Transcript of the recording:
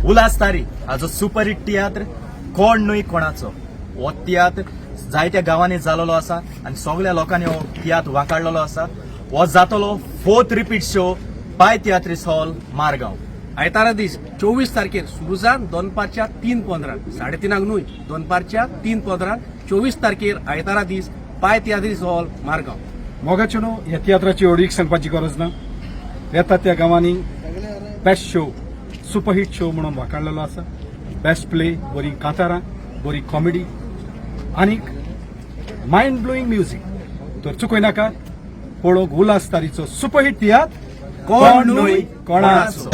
उल्हासतारी हाजो superhit tiatr कोण न्हय कोणाचो हो तियात्र जायत्या गावांनी जाल्लो आसा आनी सगळ्या लोकांनी हो तियात्र वाखाडलेलो आसा. हो जातलो 4th रिपीट शो पाय तियात्रीस हॉल मारगांव. आयतारा दीस 24 तारखेर सुरू जावन दोनपारच्या 3:15 3:30 न्हय दोनपारच्या 3:15 24 तारखेर आयतारा दीस पाय तियात्रीस हॉल मारगांव. मोगाचेनो ह्या तियात्राची ओडीक सांगपाची गरज ना. येता त्या गावांनी बेस्ट शो सुपरहिट शो म्हणून वाखाडलेलो आसा. बेस्ट प्ले, बरी कांतारां, बरी कॉमेडी आनीक मायंड ब्लोईंग म्युझिक. तर चुकय नाका, पळोवंक उल्हासतारीचो सुपरहिट तियात्र कोण न्हय कोणाचो.